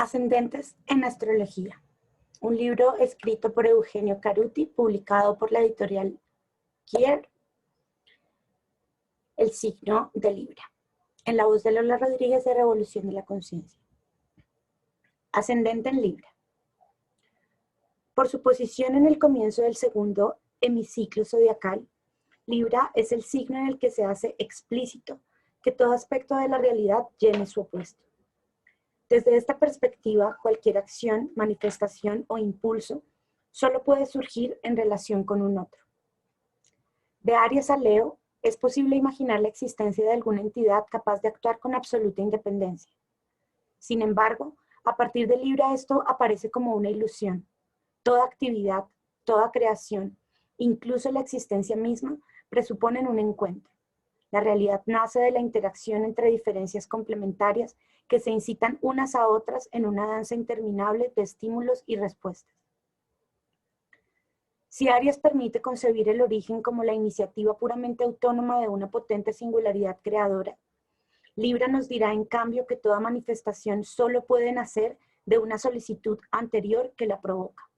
Ascendentes en astrología, un libro escrito por Eugenio Caruti, publicado por la editorial Kier, el signo de Libra, en la voz de Lola Rodríguez de Revolución de la Conciencia. Ascendente en Libra. Por su posición en el comienzo del segundo hemiciclo zodiacal, Libra es el signo en el que se hace explícito que todo aspecto de la realidad llene su opuesto. Desde esta perspectiva, cualquier acción, manifestación o impulso solo puede surgir en relación con un otro. De Aries a Leo, es posible imaginar la existencia de alguna entidad capaz de actuar con absoluta independencia. Sin embargo, a partir de Libra esto aparece como una ilusión. Toda actividad, toda creación, incluso la existencia misma, presuponen un encuentro. La realidad nace de la interacción entre diferencias complementarias que se incitan unas a otras en una danza interminable de estímulos y respuestas. Si Aries permite concebir el origen como la iniciativa puramente autónoma de una potente singularidad creadora, Libra nos dirá en cambio que toda manifestación solo puede nacer de una solicitud anterior que la provoca.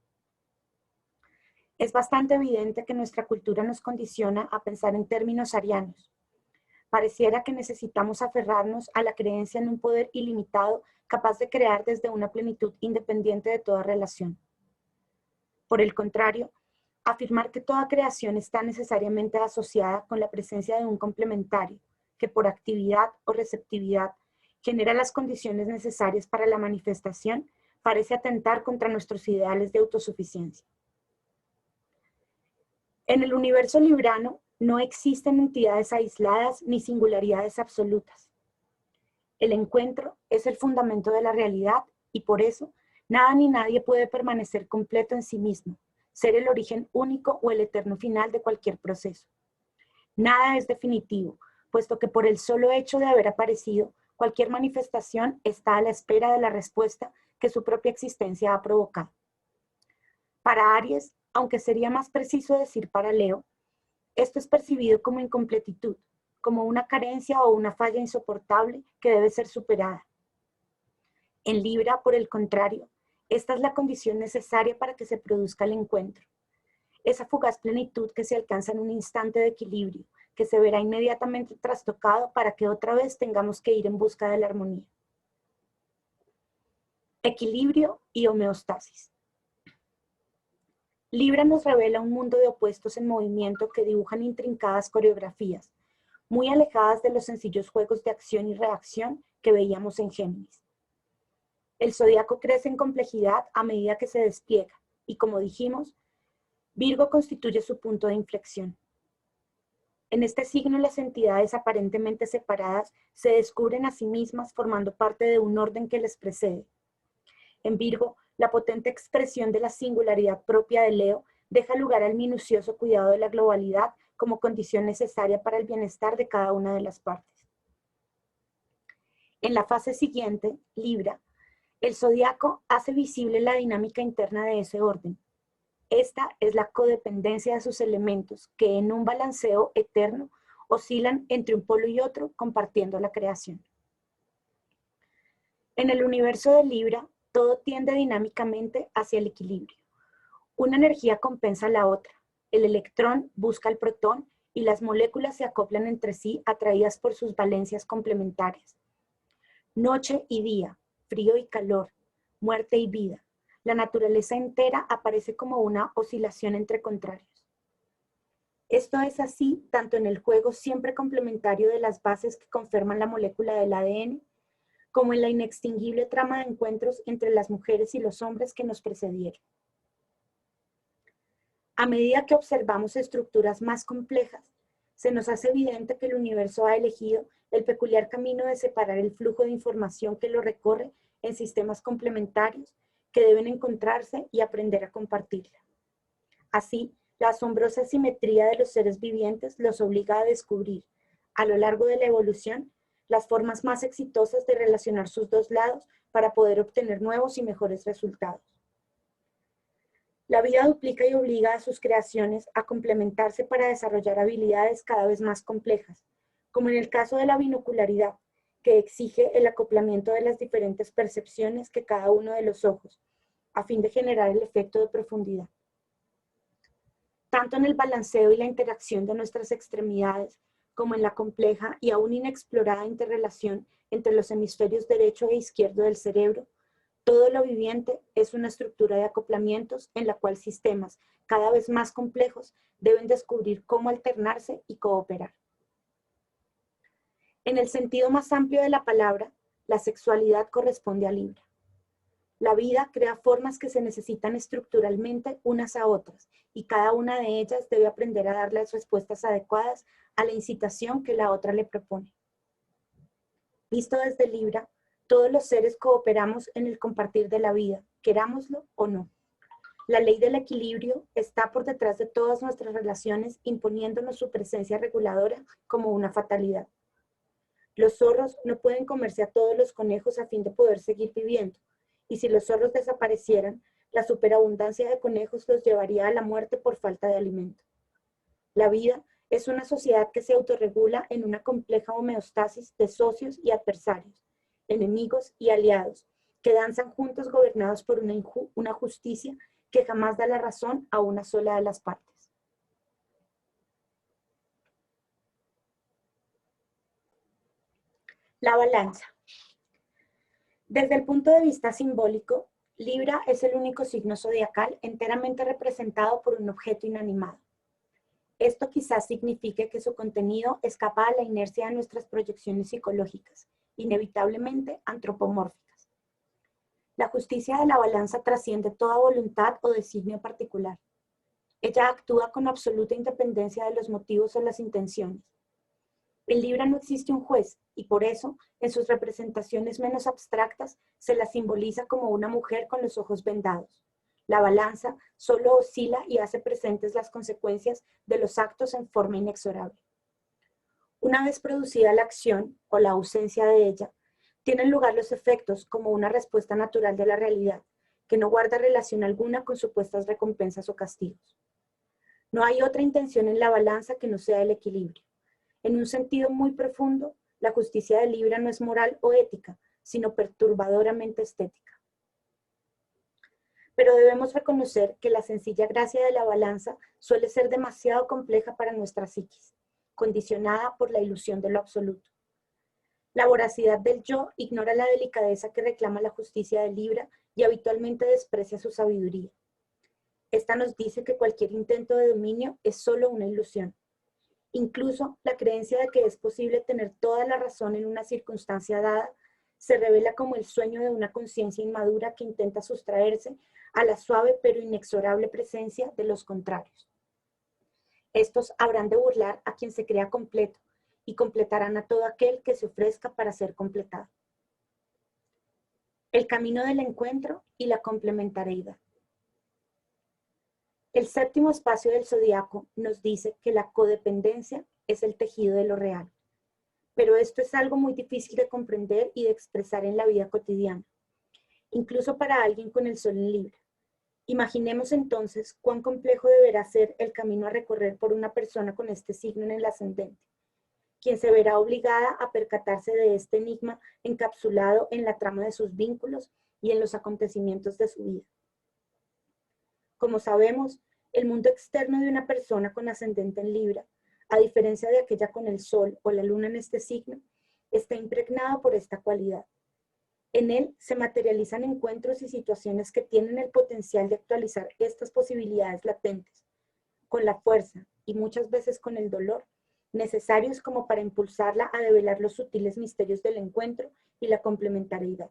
Es bastante evidente que nuestra cultura nos condiciona a pensar en términos arianos. Pareciera que necesitamos aferrarnos a la creencia en un poder ilimitado capaz de crear desde una plenitud independiente de toda relación. Por el contrario, afirmar que toda creación está necesariamente asociada con la presencia de un complementario, que por actividad o receptividad genera las condiciones necesarias para la manifestación, parece atentar contra nuestros ideales de autosuficiencia. En el universo librano no existen entidades aisladas ni singularidades absolutas. El encuentro es el fundamento de la realidad y por eso nada ni nadie puede permanecer completo en sí mismo, ser el origen único o el eterno final de cualquier proceso. Nada es definitivo, puesto que por el solo hecho de haber aparecido, cualquier manifestación está a la espera de la respuesta que su propia existencia ha provocado. Para Aries, aunque sería más preciso decir para Leo, esto es percibido como incompletitud, como una carencia o una falla insoportable que debe ser superada. En Libra, por el contrario, esta es la condición necesaria para que se produzca el encuentro. Esa fugaz plenitud que se alcanza en un instante de equilibrio, que se verá inmediatamente trastocado para que otra vez tengamos que ir en busca de la armonía. Equilibrio y homeostasis. Libra nos revela un mundo de opuestos en movimiento que dibujan intrincadas coreografías, muy alejadas de los sencillos juegos de acción y reacción que veíamos en Géminis. El zodiaco crece en complejidad a medida que se despliega y, como dijimos, Virgo constituye su punto de inflexión. En este signo las entidades aparentemente separadas se descubren a sí mismas formando parte de un orden que les precede. En Virgo, la potente expresión de la singularidad propia de Leo deja lugar al minucioso cuidado de la globalidad como condición necesaria para el bienestar de cada una de las partes. En la fase siguiente, Libra, el zodiaco hace visible la dinámica interna de ese orden. Esta es la codependencia de sus elementos que en un balanceo eterno oscilan entre un polo y otro compartiendo la creación. En el universo de Libra, todo tiende dinámicamente hacia el equilibrio. Una energía compensa a la otra. El electrón busca al protón y las moléculas se acoplan entre sí atraídas por sus valencias complementarias. Noche y día, frío y calor, muerte y vida. La naturaleza entera aparece como una oscilación entre contrarios. Esto es así tanto en el juego siempre complementario de las bases que conforman la molécula del ADN, como en la inextinguible trama de encuentros entre las mujeres y los hombres que nos precedieron. A medida que observamos estructuras más complejas, se nos hace evidente que el universo ha elegido el peculiar camino de separar el flujo de información que lo recorre en sistemas complementarios que deben encontrarse y aprender a compartirla. Así, la asombrosa simetría de los seres vivientes los obliga a descubrir, a lo largo de la evolución, las formas más exitosas de relacionar sus dos lados para poder obtener nuevos y mejores resultados. La vida duplica y obliga a sus creaciones a complementarse para desarrollar habilidades cada vez más complejas, como en el caso de la binocularidad, que exige el acoplamiento de las diferentes percepciones que cada uno de los ojos, a fin de generar el efecto de profundidad. Tanto en el balanceo y la interacción de nuestras extremidades, como en la compleja y aún inexplorada interrelación entre los hemisferios derecho e izquierdo del cerebro, todo lo viviente es una estructura de acoplamientos en la cual sistemas cada vez más complejos deben descubrir cómo alternarse y cooperar. En el sentido más amplio de la palabra, la sexualidad corresponde a Libra. La vida crea formas que se necesitan estructuralmente unas a otras, y cada una de ellas debe aprender a dar las respuestas adecuadas a la incitación que la otra le propone. Visto desde Libra, todos los seres cooperamos en el compartir de la vida, querámoslo o no. La ley del equilibrio está por detrás de todas nuestras relaciones, imponiéndonos su presencia reguladora como una fatalidad. Los zorros no pueden comerse a todos los conejos a fin de poder seguir viviendo, y si los zorros desaparecieran, la superabundancia de conejos los llevaría a la muerte por falta de alimento. La vida es una sociedad que se autorregula en una compleja homeostasis de socios y adversarios, enemigos y aliados, que danzan juntos gobernados por una justicia que jamás da la razón a una sola de las partes. La balanza. Desde el punto de vista simbólico, Libra es el único signo zodiacal enteramente representado por un objeto inanimado. Esto quizás signifique que su contenido escapa a la inercia de nuestras proyecciones psicológicas, inevitablemente antropomórficas. La justicia de la balanza trasciende toda voluntad o designio particular. Ella actúa con absoluta independencia de los motivos o las intenciones. En Libra no existe un juez y por eso, en sus representaciones menos abstractas, se la simboliza como una mujer con los ojos vendados. La balanza solo oscila y hace presentes las consecuencias de los actos en forma inexorable. Una vez producida la acción o la ausencia de ella, tienen lugar los efectos como una respuesta natural de la realidad, que no guarda relación alguna con supuestas recompensas o castigos. No hay otra intención en la balanza que no sea el equilibrio. En un sentido muy profundo, la justicia de Libra no es moral o ética, sino perturbadoramente estética. Pero debemos reconocer que la sencilla gracia de la balanza suele ser demasiado compleja para nuestra psiquis, condicionada por la ilusión de lo absoluto. La voracidad del yo ignora la delicadeza que reclama la justicia de Libra y habitualmente desprecia su sabiduría. Esta nos dice que cualquier intento de dominio es solo una ilusión. Incluso la creencia de que es posible tener toda la razón en una circunstancia dada se revela como el sueño de una conciencia inmadura que intenta sustraerse a la suave pero inexorable presencia de los contrarios. Estos habrán de burlar a quien se crea completo y completarán a todo aquel que se ofrezca para ser completado. El camino del encuentro y la complementariedad. El séptimo espacio del zodiaco nos dice que la codependencia es el tejido de lo real. Pero esto es algo muy difícil de comprender y de expresar en la vida cotidiana, incluso para alguien con el sol en Libra. Imaginemos entonces cuán complejo deberá ser el camino a recorrer por una persona con este signo en el ascendente, quien se verá obligada a percatarse de este enigma encapsulado en la trama de sus vínculos y en los acontecimientos de su vida. Como sabemos, el mundo externo de una persona con ascendente en Libra, a diferencia de aquella con el Sol o la Luna en este signo, está impregnado por esta cualidad. En él se materializan encuentros y situaciones que tienen el potencial de actualizar estas posibilidades latentes, con la fuerza y muchas veces con el dolor, necesarios como para impulsarla a develar los sutiles misterios del encuentro y la complementariedad.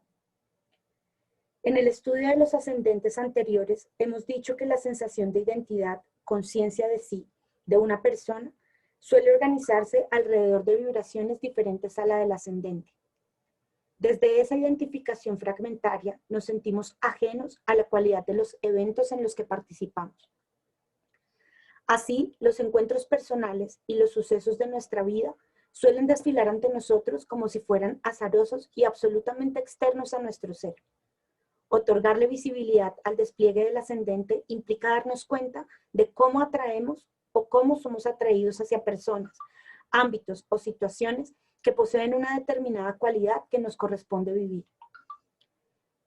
En el estudio de los ascendentes anteriores, hemos dicho que la sensación de identidad, conciencia de sí, de una persona, suele organizarse alrededor de vibraciones diferentes a la del ascendente. Desde esa identificación fragmentaria, nos sentimos ajenos a la cualidad de los eventos en los que participamos. Así, los encuentros personales y los sucesos de nuestra vida suelen desfilar ante nosotros como si fueran azarosos y absolutamente externos a nuestro ser. Otorgarle visibilidad al despliegue del ascendente implica darnos cuenta de cómo atraemos o cómo somos atraídos hacia personas, ámbitos o situaciones que poseen una determinada cualidad que nos corresponde vivir.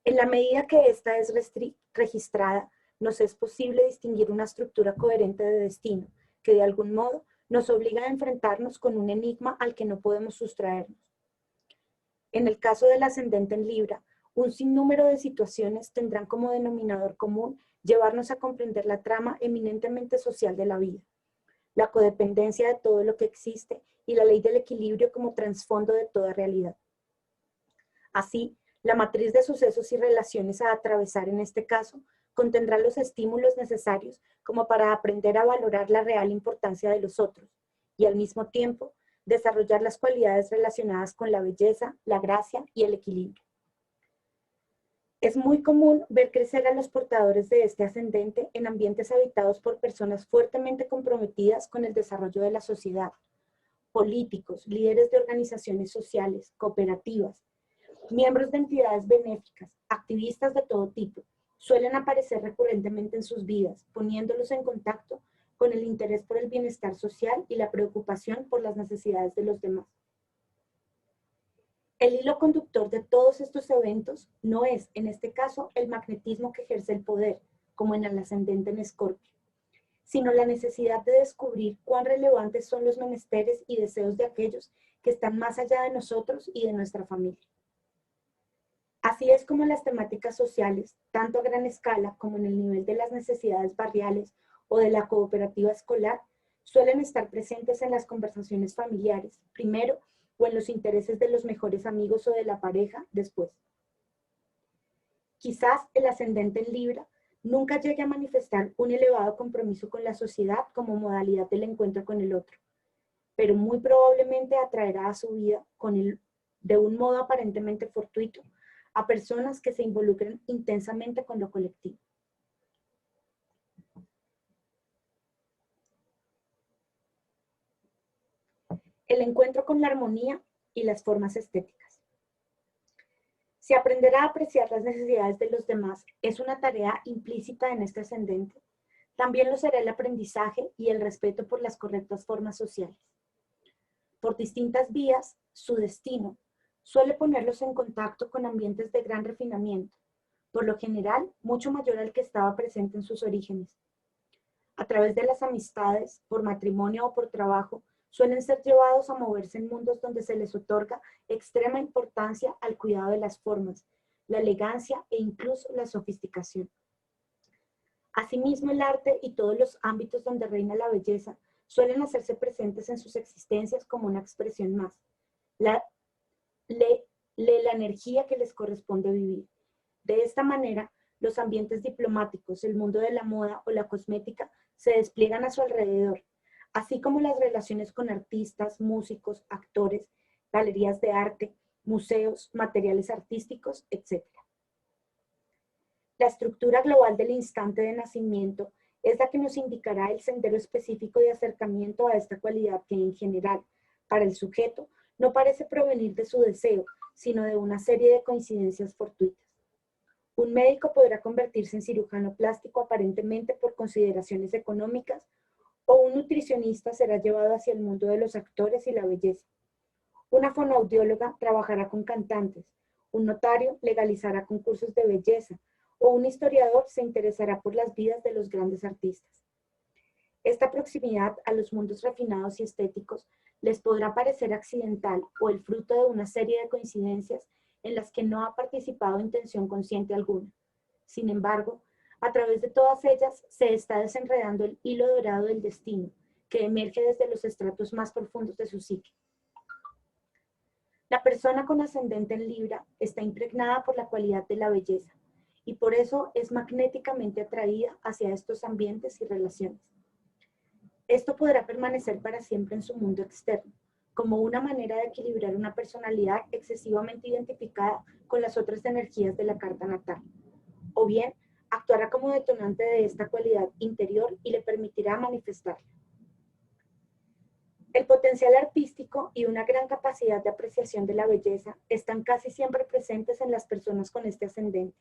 En la medida que ésta es registrada, nos es posible distinguir una estructura coherente de destino, que de algún modo nos obliga a enfrentarnos con un enigma al que no podemos sustraernos. En el caso del ascendente en Libra, un sinnúmero de situaciones tendrán como denominador común llevarnos a comprender la trama eminentemente social de la vida, la codependencia de todo lo que existe y la ley del equilibrio como trasfondo de toda realidad. Así, la matriz de sucesos y relaciones a atravesar en este caso contendrá los estímulos necesarios como para aprender a valorar la real importancia de los otros y al mismo tiempo desarrollar las cualidades relacionadas con la belleza, la gracia y el equilibrio. Es muy común ver crecer a los portadores de este ascendente en ambientes habitados por personas fuertemente comprometidas con el desarrollo de la sociedad, políticos, líderes de organizaciones sociales, cooperativas, miembros de entidades benéficas, activistas de todo tipo, suelen aparecer recurrentemente en sus vidas, poniéndolos en contacto con el interés por el bienestar social y la preocupación por las necesidades de los demás. El hilo conductor de todos estos eventos no es, en este caso, el magnetismo que ejerce el poder, como en el ascendente en Escorpio, sino la necesidad de descubrir cuán relevantes son los menesteres y deseos de aquellos que están más allá de nosotros y de nuestra familia. Así es como las temáticas sociales, tanto a gran escala como en el nivel de las necesidades barriales o de la cooperativa escolar, suelen estar presentes en las conversaciones familiares, primero, o en los intereses de los mejores amigos o de la pareja, después. Quizás el ascendente en Libra nunca llegue a manifestar un elevado compromiso con la sociedad como modalidad del encuentro con el otro, pero muy probablemente atraerá a su vida de un modo aparentemente fortuito a personas que se involucren intensamente con lo colectivo. El encuentro con la armonía y las formas estéticas. Si aprender a apreciar las necesidades de los demás es una tarea implícita en este ascendente, también lo será el aprendizaje y el respeto por las correctas formas sociales. Por distintas vías, su destino suele ponerlos en contacto con ambientes de gran refinamiento, por lo general mucho mayor al que estaba presente en sus orígenes. A través de las amistades, por matrimonio o por trabajo, suelen ser llevados a moverse en mundos donde se les otorga extrema importancia al cuidado de las formas, la elegancia e incluso la sofisticación. Asimismo, el arte y todos los ámbitos donde reina la belleza suelen hacerse presentes en sus existencias como una expresión más, la energía que les corresponde vivir. De esta manera, los ambientes diplomáticos, el mundo de la moda o la cosmética se despliegan a su alrededor, así como las relaciones con artistas, músicos, actores, galerías de arte, museos, materiales artísticos, etc. La estructura global del instante de nacimiento es la que nos indicará el sendero específico de acercamiento a esta cualidad que en general, para el sujeto, no parece provenir de su deseo, sino de una serie de coincidencias fortuitas. Un médico podrá convertirse en cirujano plástico aparentemente por consideraciones económicas, o un nutricionista será llevado hacia el mundo de los actores y la belleza. Una fonoaudióloga trabajará con cantantes, un notario legalizará concursos de belleza, o un historiador se interesará por las vidas de los grandes artistas. Esta proximidad a los mundos refinados y estéticos les podrá parecer accidental o el fruto de una serie de coincidencias en las que no ha participado intención consciente alguna. Sin embargo, a través de todas ellas se está desenredando el hilo dorado del destino, que emerge desde los estratos más profundos de su psique. La persona con ascendente en Libra está impregnada por la cualidad de la belleza, y por eso es magnéticamente atraída hacia estos ambientes y relaciones. Esto podrá permanecer para siempre en su mundo externo, como una manera de equilibrar una personalidad excesivamente identificada con las otras energías de la carta natal. O bien, actuará como detonante de esta cualidad interior y le permitirá manifestarla. El potencial artístico y una gran capacidad de apreciación de la belleza están casi siempre presentes en las personas con este ascendente,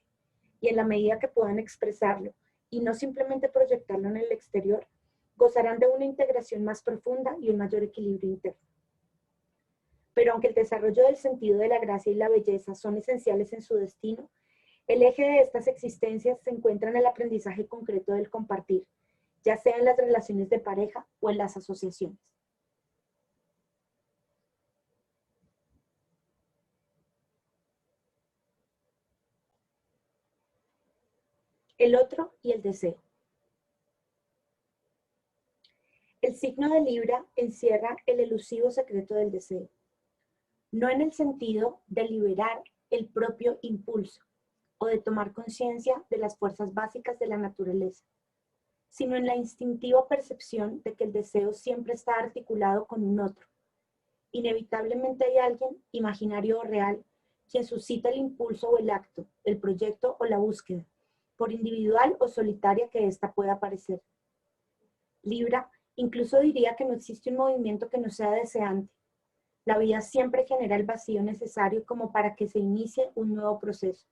y en la medida que puedan expresarlo y no simplemente proyectarlo en el exterior, gozarán de una integración más profunda y un mayor equilibrio interno. Pero aunque el desarrollo del sentido de la gracia y la belleza son esenciales en su destino, el eje de estas existencias se encuentra en el aprendizaje concreto del compartir, ya sea en las relaciones de pareja o en las asociaciones. El otro y el deseo. El signo de Libra encierra el elusivo secreto del deseo, no en el sentido de liberar el propio impulso o de tomar conciencia de las fuerzas básicas de la naturaleza, sino en la instintiva percepción de que el deseo siempre está articulado con un otro. Inevitablemente hay alguien, imaginario o real, quien suscita el impulso o el acto, el proyecto o la búsqueda, por individual o solitaria que ésta pueda parecer. Libra incluso diría que no existe un movimiento que no sea deseante. La vida siempre genera el vacío necesario como para que se inicie un nuevo proceso.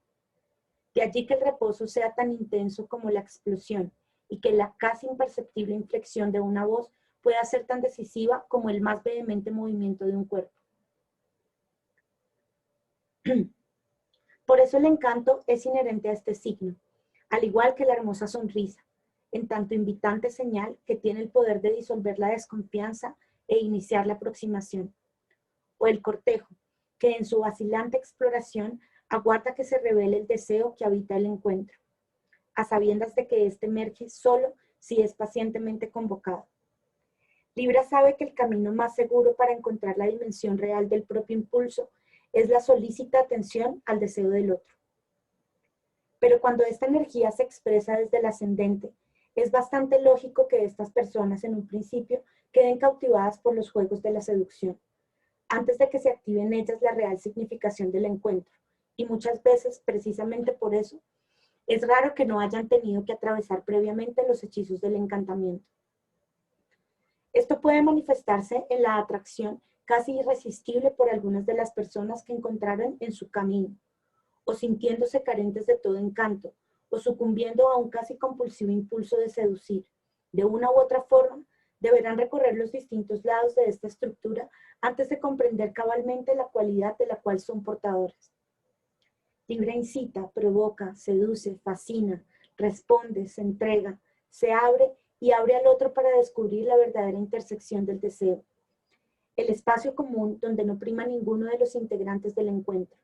De allí que el reposo sea tan intenso como la explosión y que la casi imperceptible inflexión de una voz pueda ser tan decisiva como el más vehemente movimiento de un cuerpo. Por eso el encanto es inherente a este signo, al igual que la hermosa sonrisa, en tanto invitante señal que tiene el poder de disolver la desconfianza e iniciar la aproximación. O el cortejo, que en su vacilante exploración aguarda que se revele el deseo que habita el encuentro, a sabiendas de que éste emerge solo si es pacientemente convocado. Libra sabe que el camino más seguro para encontrar la dimensión real del propio impulso es la solícita atención al deseo del otro. Pero cuando esta energía se expresa desde el ascendente, es bastante lógico que estas personas en un principio queden cautivadas por los juegos de la seducción, antes de que se active en ellas la real significación del encuentro, y muchas veces, precisamente por eso, es raro que no hayan tenido que atravesar previamente los hechizos del encantamiento. Esto puede manifestarse en la atracción casi irresistible por algunas de las personas que encontraron en su camino, o sintiéndose carentes de todo encanto, o sucumbiendo a un casi compulsivo impulso de seducir. De una u otra forma, deberán recorrer los distintos lados de esta estructura antes de comprender cabalmente la cualidad de la cual son portadores. Libra incita, provoca, seduce, fascina, responde, se entrega, se abre y abre al otro para descubrir la verdadera intersección del deseo, el espacio común donde no prima ninguno de los integrantes del encuentro.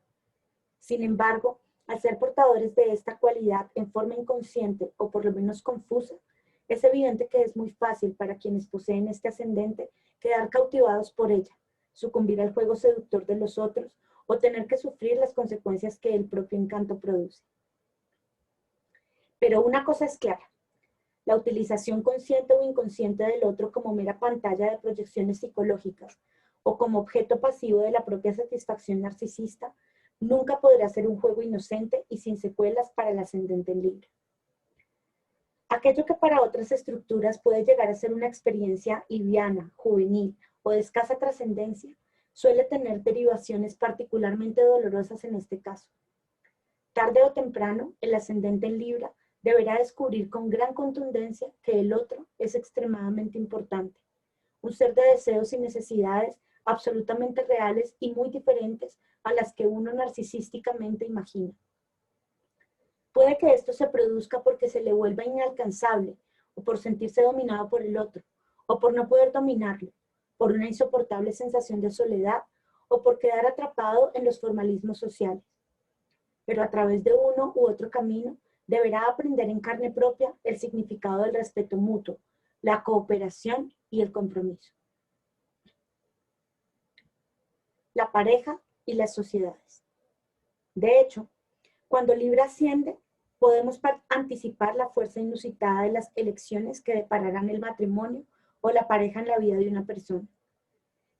Sin embargo, al ser portadores de esta cualidad en forma inconsciente o por lo menos confusa, es evidente que es muy fácil para quienes poseen este ascendente quedar cautivados por ella, sucumbir al juego seductor de los otros o tener que sufrir las consecuencias que el propio encanto produce. Pero una cosa es clara, la utilización consciente o inconsciente del otro como mera pantalla de proyecciones psicológicas o como objeto pasivo de la propia satisfacción narcisista nunca podrá ser un juego inocente y sin secuelas para el ascendente en Libra. Aquello que para otras estructuras puede llegar a ser una experiencia liviana, juvenil o de escasa trascendencia, suele tener derivaciones particularmente dolorosas en este caso. Tarde o temprano, el ascendente en Libra deberá descubrir con gran contundencia que el otro es extremadamente importante, un ser de deseos y necesidades absolutamente reales y muy diferentes a las que uno narcisísticamente imagina. Puede que esto se produzca porque se le vuelva inalcanzable, o por sentirse dominado por el otro, o por no poder dominarlo, por una insoportable sensación de soledad, o por quedar atrapado en los formalismos sociales. Pero a través de uno u otro camino, deberá aprender en carne propia el significado del respeto mutuo, la cooperación y el compromiso. La pareja y las sociedades. De hecho, cuando Libra asciende, podemos anticipar la fuerza inusitada de las elecciones que depararán el matrimonio o la pareja en la vida de una persona.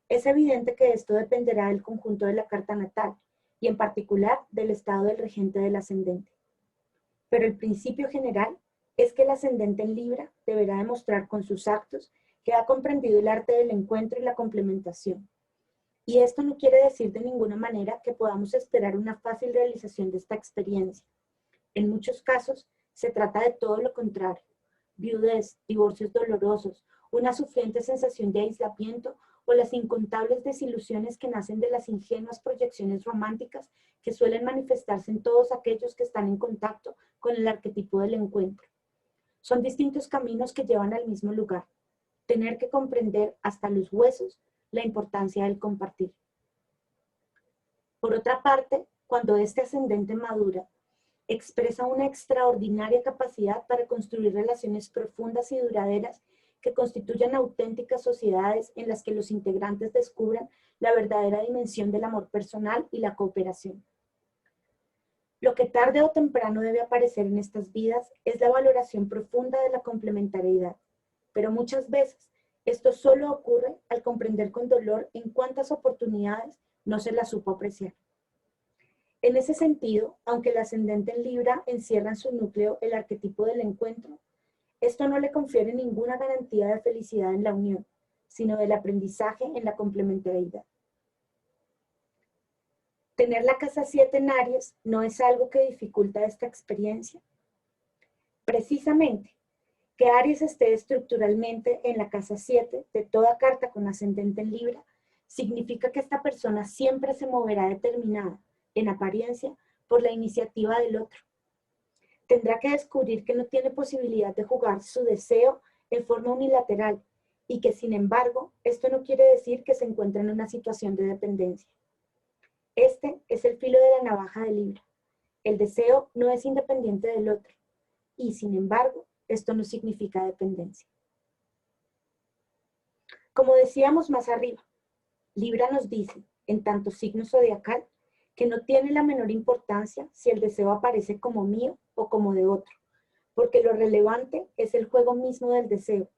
Es evidente que esto dependerá del conjunto de la carta natal y en particular del estado del regente del ascendente. Pero el principio general es que el ascendente en Libra deberá demostrar con sus actos que ha comprendido el arte del encuentro y la complementación. Y esto no quiere decir de ninguna manera que podamos esperar una fácil realización de esta experiencia. En muchos casos se trata de todo lo contrario: viudez, divorcios dolorosos, una sufriente sensación de aislamiento o las incontables desilusiones que nacen de las ingenuas proyecciones románticas que suelen manifestarse en todos aquellos que están en contacto con el arquetipo del encuentro. Son distintos caminos que llevan al mismo lugar, tener que comprender hasta los huesos la importancia del compartir. Por otra parte, cuando este ascendente madura, expresa una extraordinaria capacidad para construir relaciones profundas y duraderas que constituyan auténticas sociedades en las que los integrantes descubran la verdadera dimensión del amor personal y la cooperación. Lo que tarde o temprano debe aparecer en estas vidas es la valoración profunda de la complementariedad, pero muchas veces esto solo ocurre al comprender con dolor en cuántas oportunidades no se la supo apreciar. En ese sentido, aunque el ascendente en Libra encierra en su núcleo el arquetipo del encuentro, esto no le confiere ninguna garantía de felicidad en la unión, sino del aprendizaje en la complementariedad. Tener la casa 7 en Aries no es algo que dificulta esta experiencia. Precisamente, que Aries esté estructuralmente en la casa 7 de toda carta con ascendente en Libra, significa que esta persona siempre se moverá determinada, en apariencia, por la iniciativa del otro. Tendrá que descubrir que no tiene posibilidad de jugar su deseo en forma unilateral y que, sin embargo, esto no quiere decir que se encuentre en una situación de dependencia. Este es el filo de la navaja de Libra. El deseo no es independiente del otro y, sin embargo, esto no significa dependencia. Como decíamos más arriba, Libra nos dice, en tanto signo zodiacal, que no tiene la menor importancia si el deseo aparece como mío o como de otro, porque lo relevante es el juego mismo del deseo.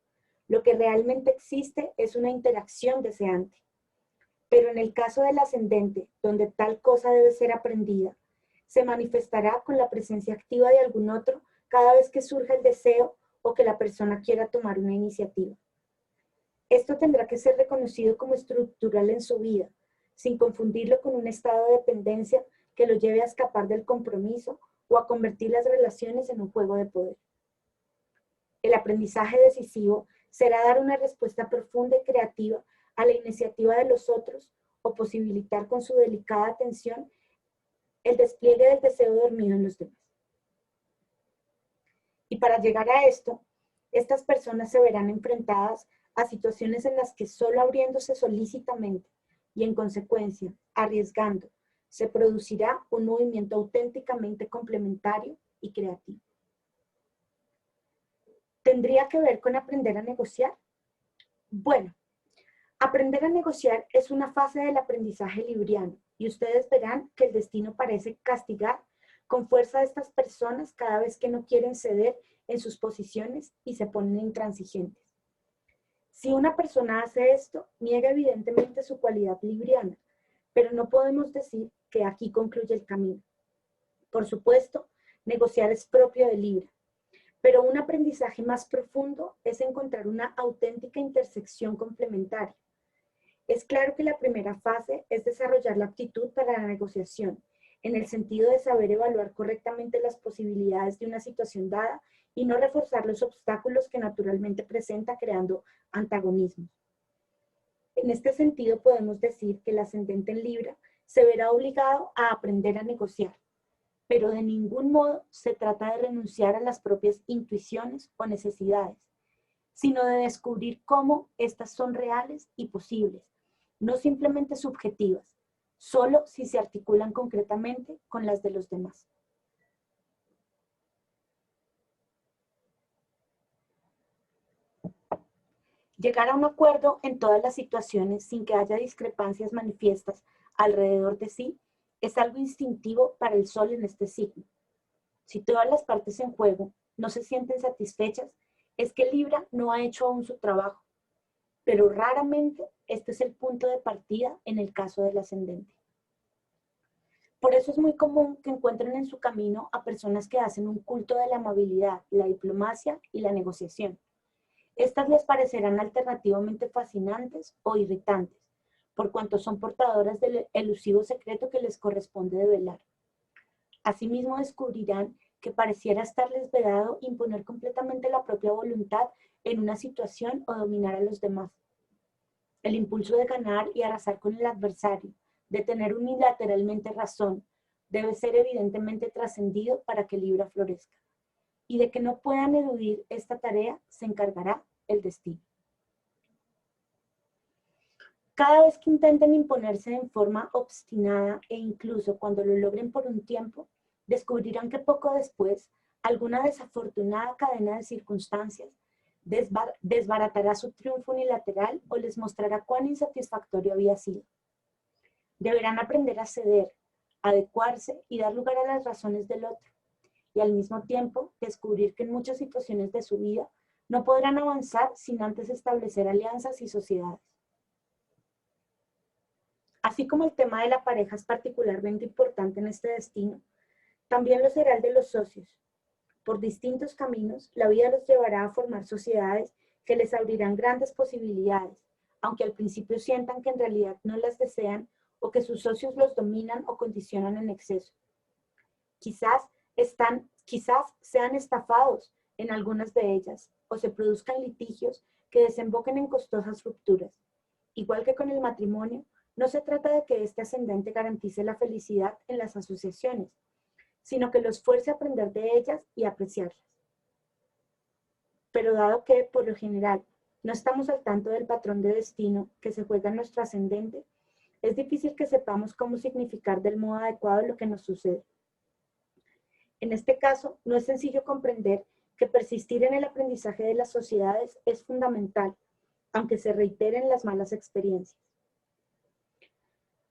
Lo que realmente existe es una interacción deseante. Pero en el caso del ascendente, donde tal cosa debe ser aprendida, se manifestará con la presencia activa de algún otro cada vez que surja el deseo o que la persona quiera tomar una iniciativa. Esto tendrá que ser reconocido como estructural en su vida, sin confundirlo con un estado de dependencia que lo lleve a escapar del compromiso o a convertir las relaciones en un juego de poder. El aprendizaje decisivo será dar una respuesta profunda y creativa a la iniciativa de los otros o posibilitar con su delicada atención el despliegue del deseo dormido en los demás. Y para llegar a esto, estas personas se verán enfrentadas a situaciones en las que solo abriéndose solícitamente y en consecuencia arriesgando, se producirá un movimiento auténticamente complementario y creativo. ¿Tendría que ver con aprender a negociar? Bueno, aprender a negociar es una fase del aprendizaje libriano y ustedes verán que el destino parece castigar con fuerza a estas personas cada vez que no quieren ceder en sus posiciones y se ponen intransigentes. Si una persona hace esto, niega evidentemente su cualidad libriana, pero no podemos decir que aquí concluye el camino. Por supuesto, negociar es propio de Libra, pero un aprendizaje más profundo es encontrar una auténtica intersección complementaria. Es claro que la primera fase es desarrollar la aptitud para la negociación, en el sentido de saber evaluar correctamente las posibilidades de una situación dada y no reforzar los obstáculos que naturalmente presenta creando antagonismos. En este sentido podemos decir que el ascendente en Libra se verá obligado a aprender a negociar, pero de ningún modo se trata de renunciar a las propias intuiciones o necesidades, sino de descubrir cómo estas son reales y posibles, no simplemente subjetivas, solo si se articulan concretamente con las de los demás. Llegar a un acuerdo en todas las situaciones sin que haya discrepancias manifiestas alrededor de sí es algo instintivo para el Sol en este signo. Si todas las partes en juego no se sienten satisfechas, es que Libra no ha hecho aún su trabajo, pero raramente este es el punto de partida en el caso del ascendente. Por eso es muy común que encuentren en su camino a personas que hacen un culto de la amabilidad, la diplomacia y la negociación. Estas les parecerán alternativamente fascinantes o irritantes, por cuanto son portadoras del elusivo secreto que les corresponde develar. Asimismo descubrirán que pareciera estarles vedado imponer completamente la propia voluntad en una situación o dominar a los demás. El impulso de ganar y arrasar con el adversario, de tener unilateralmente razón, debe ser evidentemente trascendido para que Libra florezca. Y de que no puedan eludir esta tarea se encargará el destino. Cada vez que intenten imponerse en forma obstinada e incluso cuando lo logren por un tiempo, descubrirán que poco después alguna desafortunada cadena de circunstancias desbaratará su triunfo unilateral o les mostrará cuán insatisfactorio había sido. Deberán aprender a ceder, adecuarse y dar lugar a las razones del otro, y al mismo tiempo descubrir que en muchas situaciones de su vida no podrán avanzar sin antes establecer alianzas y sociedades. Así como el tema de la pareja es particularmente importante en este destino, también lo será el de los socios. Por distintos caminos, la vida los llevará a formar sociedades que les abrirán grandes posibilidades, aunque al principio sientan que en realidad no las desean o que sus socios los dominan o condicionan en exceso. Quizás sean estafados en algunas de ellas o se produzcan litigios que desemboquen en costosas rupturas. Igual que con el matrimonio, no se trata de que este ascendente garantice la felicidad en las asociaciones, sino que los fuerce a aprender de ellas y apreciarlas. Pero dado que, por lo general, no estamos al tanto del patrón de destino que se juega en nuestro ascendente, es difícil que sepamos cómo significar del modo adecuado lo que nos sucede. En este caso, no es sencillo comprender que persistir en el aprendizaje de las sociedades es fundamental, aunque se reiteren las malas experiencias.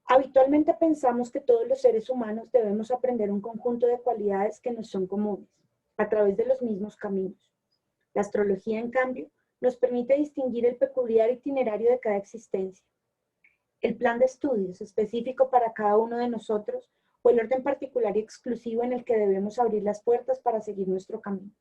Habitualmente pensamos que todos los seres humanos debemos aprender un conjunto de cualidades que nos son comunes, a través de los mismos caminos. La astrología, en cambio, nos permite distinguir el peculiar itinerario de cada existencia, el plan de estudios específico para cada uno de nosotros o el orden particular y exclusivo en el que debemos abrir las puertas para seguir nuestro camino.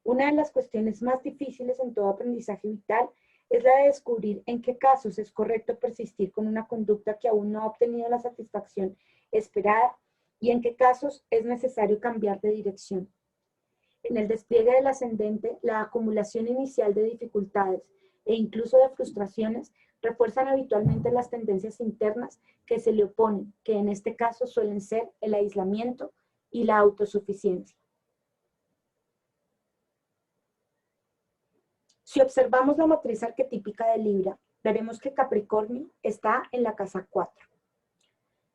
Una de las cuestiones más difíciles en todo aprendizaje vital es la de descubrir en qué casos es correcto persistir con una conducta que aún no ha obtenido la satisfacción esperada y en qué casos es necesario cambiar de dirección. En el despliegue del ascendente, la acumulación inicial de dificultades e incluso de frustraciones refuerzan habitualmente las tendencias internas que se le oponen, que en este caso suelen ser el aislamiento y la autosuficiencia. Si observamos la matriz arquetípica de Libra, veremos que Capricornio está en la casa 4.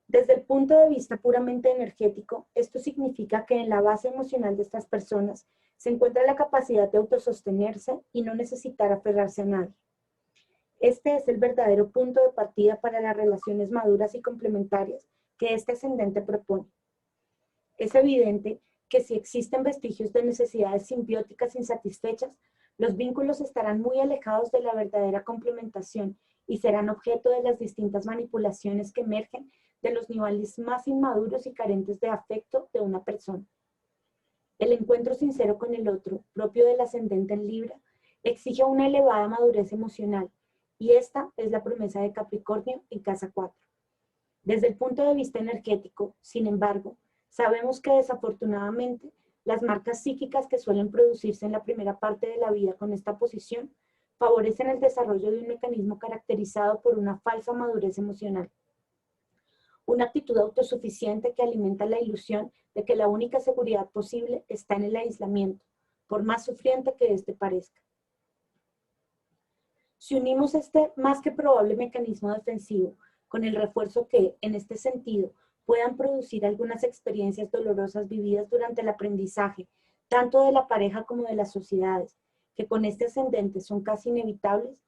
Desde el punto de vista puramente energético, esto significa que en la base emocional de estas personas se encuentra la capacidad de autosostenerse y no necesitar aferrarse a nadie. Este es el verdadero punto de partida para las relaciones maduras y complementarias que este ascendente propone. Es evidente que si existen vestigios de necesidades simbióticas insatisfechas, los vínculos estarán muy alejados de la verdadera complementación y serán objeto de las distintas manipulaciones que emergen de los niveles más inmaduros y carentes de afecto de una persona. El encuentro sincero con el otro, propio del ascendente en Libra, exige una elevada madurez emocional, y esta es la promesa de Capricornio en casa 4. Desde el punto de vista energético, sin embargo, sabemos que desafortunadamente las marcas psíquicas que suelen producirse en la primera parte de la vida con esta posición favorecen el desarrollo de un mecanismo caracterizado por una falsa madurez emocional. Una actitud autosuficiente que alimenta la ilusión de que la única seguridad posible está en el aislamiento, por más sufriente que éste parezca. Si unimos este más que probable mecanismo defensivo con el refuerzo que, en este sentido, puedan producir algunas experiencias dolorosas vividas durante el aprendizaje, tanto de la pareja como de las sociedades, que con este ascendente son casi inevitables,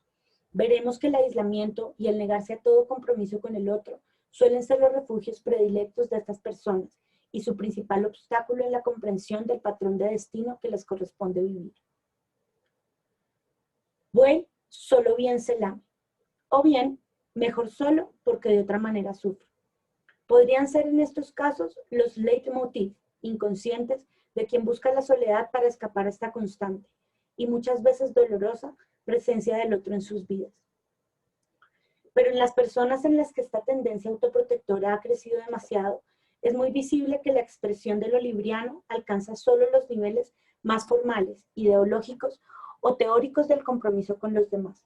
veremos que el aislamiento y el negarse a todo compromiso con el otro suelen ser los refugios predilectos de estas personas y su principal obstáculo en la comprensión del patrón de destino que les corresponde vivir. Buey, solo bien se lame, o bien, mejor solo porque de otra manera sufre. Podrían ser en estos casos los leitmotiv inconscientes de quien busca la soledad para escapar a esta constante y muchas veces dolorosa presencia del otro en sus vidas. Pero en las personas en las que esta tendencia autoprotectora ha crecido demasiado, es muy visible que la expresión de lo libriano alcanza solo los niveles más formales, ideológicos o teóricos del compromiso con los demás.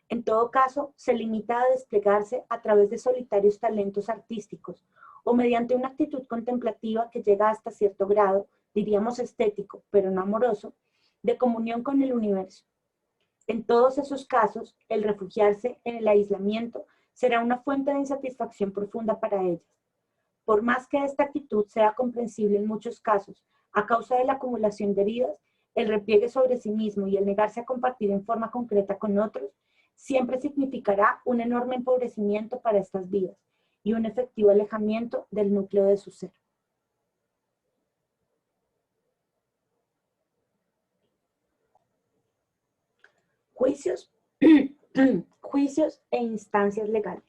En todo caso, se limita a desplegarse a través de solitarios talentos artísticos o mediante una actitud contemplativa que llega hasta cierto grado, diríamos estético, pero no amoroso, de comunión con el universo. En todos esos casos, el refugiarse en el aislamiento será una fuente de insatisfacción profunda para ellas. Por más que esta actitud sea comprensible en muchos casos, a causa de la acumulación de heridas, el repliegue sobre sí mismo y el negarse a compartir en forma concreta con otros, siempre significará un enorme empobrecimiento para estas vidas y un efectivo alejamiento del núcleo de su ser. Juicios, juicios e instancias legales.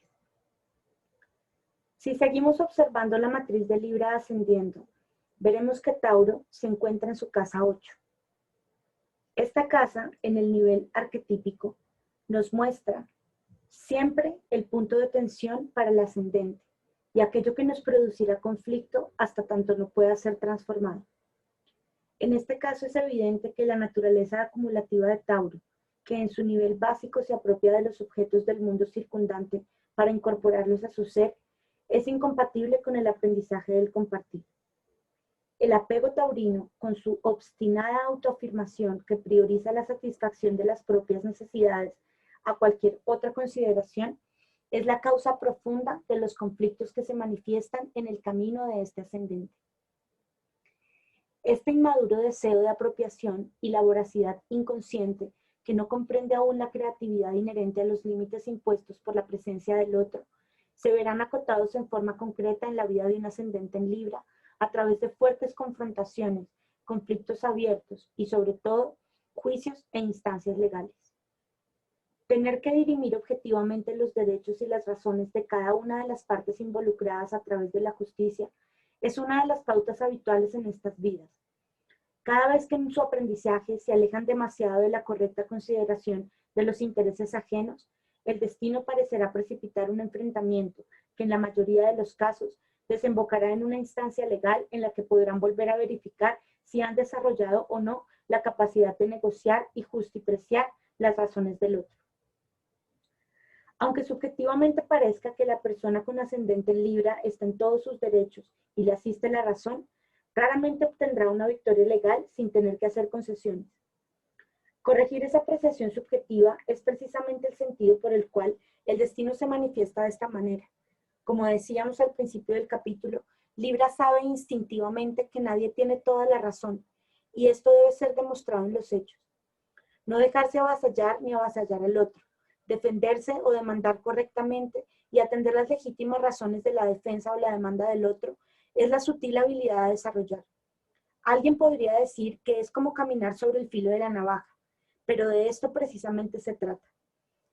Si seguimos observando la matriz de Libra ascendiendo, veremos que Tauro se encuentra en su casa 8. Esta casa, en el nivel arquetípico, nos muestra siempre el punto de tensión para el ascendente y aquello que nos producirá conflicto hasta tanto no pueda ser transformado. En este caso es evidente que la naturaleza acumulativa de Tauro, que en su nivel básico se apropia de los objetos del mundo circundante para incorporarlos a su ser, es incompatible con el aprendizaje del compartir. El apego taurino, con su obstinada autoafirmación que prioriza la satisfacción de las propias necesidades a cualquier otra consideración, es la causa profunda de los conflictos que se manifiestan en el camino de este ascendente. Este inmaduro deseo de apropiación y la voracidad inconsciente que no comprende aún la creatividad inherente a los límites impuestos por la presencia del otro, se verán acotados en forma concreta en la vida de un ascendente en Libra a través de fuertes confrontaciones, conflictos abiertos y sobre todo juicios e instancias legales. Tener que dirimir objetivamente los derechos y las razones de cada una de las partes involucradas a través de la justicia es una de las pautas habituales en estas vidas. Cada vez que en su aprendizaje se alejan demasiado de la correcta consideración de los intereses ajenos, el destino parecerá precipitar un enfrentamiento que en la mayoría de los casos desembocará en una instancia legal en la que podrán volver a verificar si han desarrollado o no la capacidad de negociar y justipreciar las razones del otro. Aunque subjetivamente parezca que la persona con ascendente en Libra está en todos sus derechos y le asiste la razón, raramente obtendrá una victoria legal sin tener que hacer concesiones. Corregir esa apreciación subjetiva es precisamente el sentido por el cual el destino se manifiesta de esta manera. Como decíamos al principio del capítulo, Libra sabe instintivamente que nadie tiene toda la razón, y esto debe ser demostrado en los hechos. No dejarse avasallar ni avasallar al otro, defenderse o demandar correctamente y atender las legítimas razones de la defensa o la demanda del otro es la sutil habilidad a desarrollar. Alguien podría decir que es como caminar sobre el filo de la navaja, pero de esto precisamente se trata.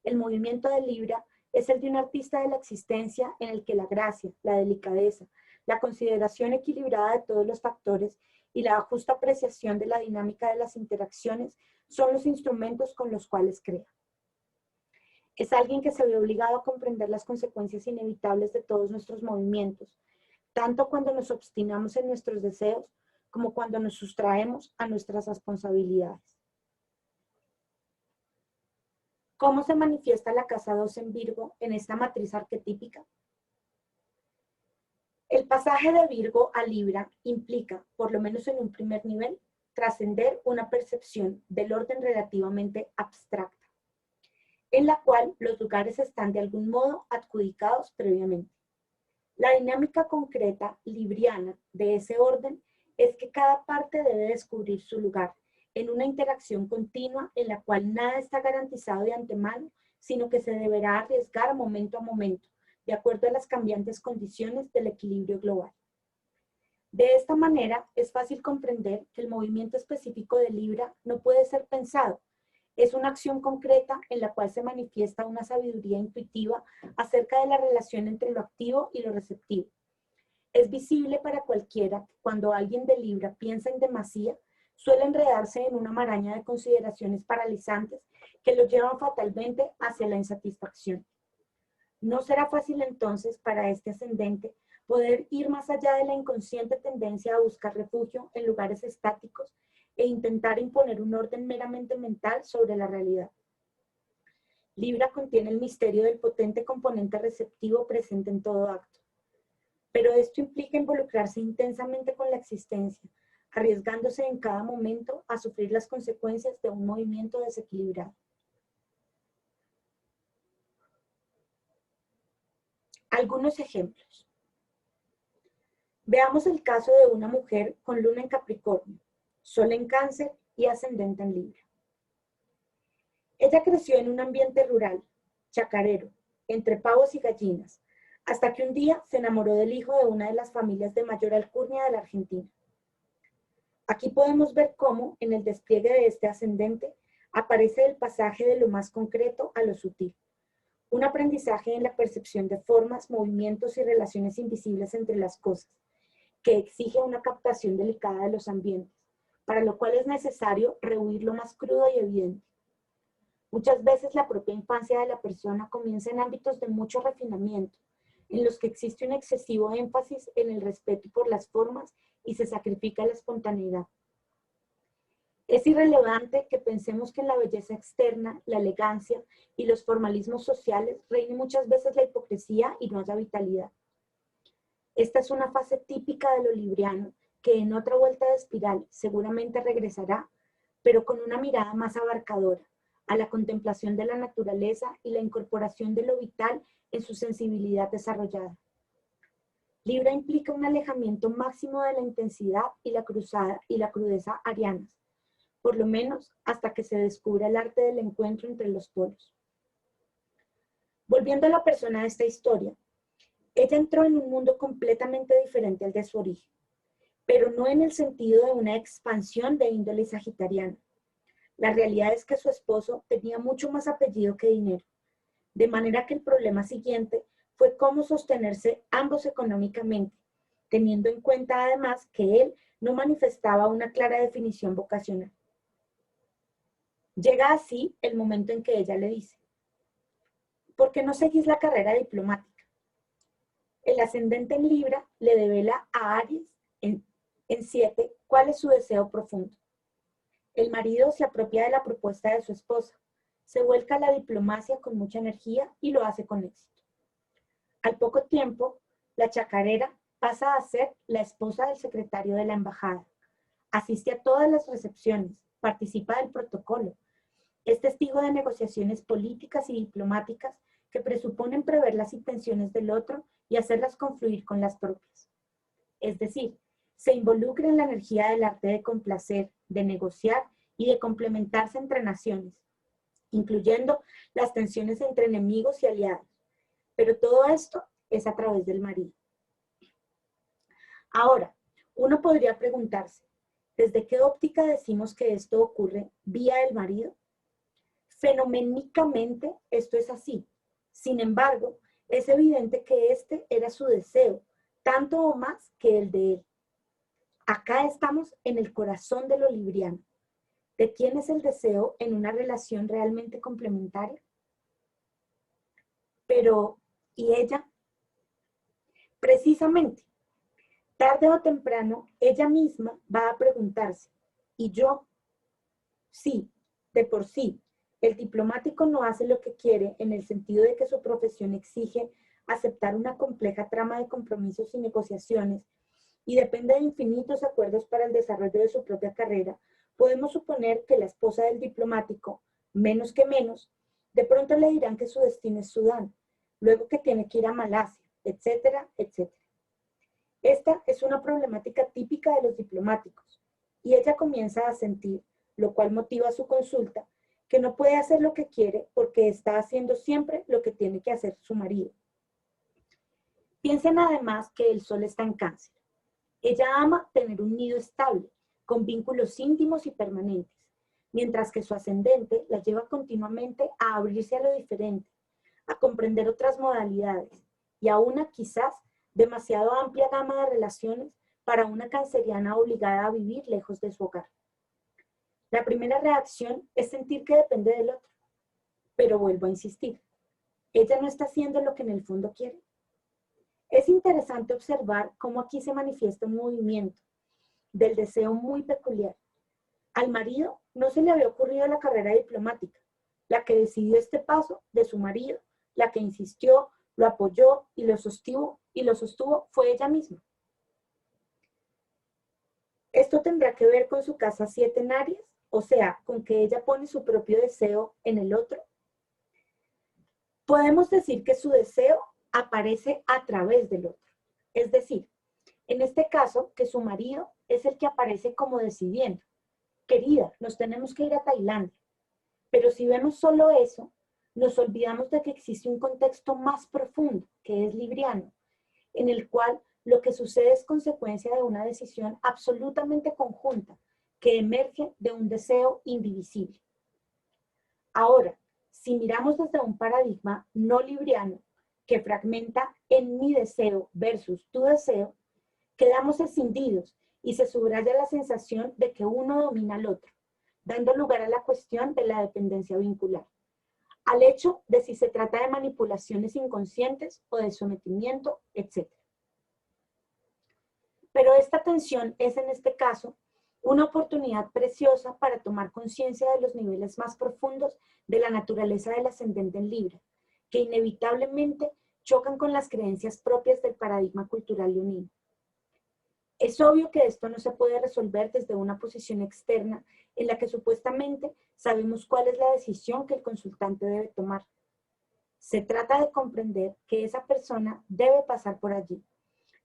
El movimiento de Libra es el de un artista de la existencia en el que la gracia, la delicadeza, la consideración equilibrada de todos los factores y la justa apreciación de la dinámica de las interacciones son los instrumentos con los cuales crea. Es alguien que se ve obligado a comprender las consecuencias inevitables de todos nuestros movimientos, tanto cuando nos obstinamos en nuestros deseos como cuando nos sustraemos a nuestras responsabilidades. ¿Cómo se manifiesta la casa 2 en Virgo en esta matriz arquetípica? El pasaje de Virgo a Libra implica, por lo menos en un primer nivel, trascender una percepción del orden relativamente abstracta, en la cual los lugares están de algún modo adjudicados previamente. La dinámica concreta libriana de ese orden es que cada parte debe descubrir su lugar en una interacción continua en la cual nada está garantizado de antemano, sino que se deberá arriesgar momento a momento, de acuerdo a las cambiantes condiciones del equilibrio global. De esta manera, es fácil comprender que el movimiento específico de Libra no puede ser pensado. Es una acción concreta en la cual se manifiesta una sabiduría intuitiva acerca de la relación entre lo activo y lo receptivo. Es visible para cualquiera que cuando alguien de Libra piensa en demasía, suele enredarse en una maraña de consideraciones paralizantes que lo llevan fatalmente hacia la insatisfacción. No será fácil entonces para este ascendente poder ir más allá de la inconsciente tendencia a buscar refugio en lugares estáticos e intentar imponer un orden meramente mental sobre la realidad. Libra contiene el misterio del potente componente receptivo presente en todo acto. Pero esto implica involucrarse intensamente con la existencia, arriesgándose en cada momento a sufrir las consecuencias de un movimiento desequilibrado. Algunos ejemplos. Veamos el caso de una mujer con luna en Capricornio, sol en Cáncer y ascendente en Libra. Ella creció en un ambiente rural, chacarero, entre pavos y gallinas, hasta que un día se enamoró del hijo de una de las familias de mayor alcurnia de la Argentina. Aquí podemos ver cómo, en el despliegue de este ascendente, aparece el pasaje de lo más concreto a lo sutil. Un aprendizaje en la percepción de formas, movimientos y relaciones invisibles entre las cosas, que exige una captación delicada de los ambientes, para lo cual es necesario rehuir lo más crudo y evidente. Muchas veces la propia infancia de la persona comienza en ámbitos de mucho refinamiento, en los que existe un excesivo énfasis en el respeto por las formas y se sacrifica la espontaneidad. Es irrelevante que pensemos que en la belleza externa, la elegancia y los formalismos sociales reine muchas veces la hipocresía y no haya vitalidad. Esta es una fase típica de lo libriano que en otra vuelta de espiral seguramente regresará, pero con una mirada más abarcadora, a la contemplación de la naturaleza y la incorporación de lo vital en su sensibilidad desarrollada. Libra implica un alejamiento máximo de la intensidad y la crudeza arianas, por lo menos hasta que se descubra el arte del encuentro entre los polos. Volviendo a la persona de esta historia, ella entró en un mundo completamente diferente al de su origen, pero no en el sentido de una expansión de índole sagitariana. La realidad es que su esposo tenía mucho más apellido que dinero, de manera que el problema siguiente fue cómo sostenerse ambos económicamente, teniendo en cuenta además que él no manifestaba una clara definición vocacional. Llega así el momento en que ella le dice: ¿por qué no seguís la carrera diplomática? El ascendente en Libra le devela a Aries en 7 cuál es su deseo profundo. El marido se apropia de la propuesta de su esposa, se vuelca a la diplomacia con mucha energía y lo hace con éxito. Al poco tiempo, la chacarera pasa a ser la esposa del secretario de la embajada. Asiste a todas las recepciones, participa del protocolo. Es testigo de negociaciones políticas y diplomáticas que presuponen prever las intenciones del otro y hacerlas confluir con las propias. Es decir, se involucra en la energía del arte de complacer, de negociar y de complementarse entre naciones, incluyendo las tensiones entre enemigos y aliados. Pero todo esto es a través del marido. Ahora, uno podría preguntarse, ¿desde qué óptica decimos que esto ocurre vía el marido? Fenoménicamente esto es así. Sin embargo, es evidente que este era su deseo, tanto o más que el de él. Acá estamos en el corazón de lo libriano. ¿De quién es el deseo en una relación realmente complementaria? Pero, ¿y ella? Precisamente, tarde o temprano, ella misma va a preguntarse, ¿y yo? Sí, de por sí, el diplomático no hace lo que quiere en el sentido de que su profesión exige aceptar una compleja trama de compromisos y negociaciones y depende de infinitos acuerdos para el desarrollo de su propia carrera. Podemos suponer que la esposa del diplomático, menos que menos, de pronto le dirán que su destino es Sudán, luego que tiene que ir a Malasia, etcétera, etcétera. Esta es una problemática típica de los diplomáticos, y ella comienza a sentir, lo cual motiva su consulta, que no puede hacer lo que quiere porque está haciendo siempre lo que tiene que hacer su marido. Piensen además que el sol está en Cáncer. Ella ama tener un nido estable, con vínculos íntimos y permanentes, mientras que su ascendente la lleva continuamente a abrirse a lo diferente, a comprender otras modalidades y a una quizás demasiado amplia gama de relaciones para una canceriana obligada a vivir lejos de su hogar. La primera reacción es sentir que depende del otro, pero vuelvo a insistir, ella no está haciendo lo que en el fondo quiere. Es interesante observar cómo aquí se manifiesta un movimiento del deseo muy peculiar. Al marido no se le había ocurrido la carrera diplomática, la que decidió este paso de su marido, la que insistió, lo apoyó y lo sostuvo fue ella misma. Esto tendrá que ver con su casa 7 en Aries, o sea, con que ella pone su propio deseo en el otro. Podemos decir que su deseo aparece a través del otro. Es decir, en este caso, que su marido es el que aparece como decidiendo. Querida, nos tenemos que ir a Tailandia. Pero si vemos solo eso, nos olvidamos de que existe un contexto más profundo, que es libriano, en el cual lo que sucede es consecuencia de una decisión absolutamente conjunta que emerge de un deseo indivisible. Ahora, si miramos desde un paradigma no libriano que fragmenta en mi deseo versus tu deseo, quedamos escindidos y se subraya la sensación de que uno domina al otro, dando lugar a la cuestión de la dependencia vincular, al hecho de si se trata de manipulaciones inconscientes o de sometimiento, etc. Pero esta tensión es en este caso una oportunidad preciosa para tomar conciencia de los niveles más profundos de la naturaleza del ascendente en Libra, que inevitablemente chocan con las creencias propias del paradigma cultural leonino. Es obvio que esto no se puede resolver desde una posición externa en la que supuestamente sabemos cuál es la decisión que el consultante debe tomar. Se trata de comprender que esa persona debe pasar por allí,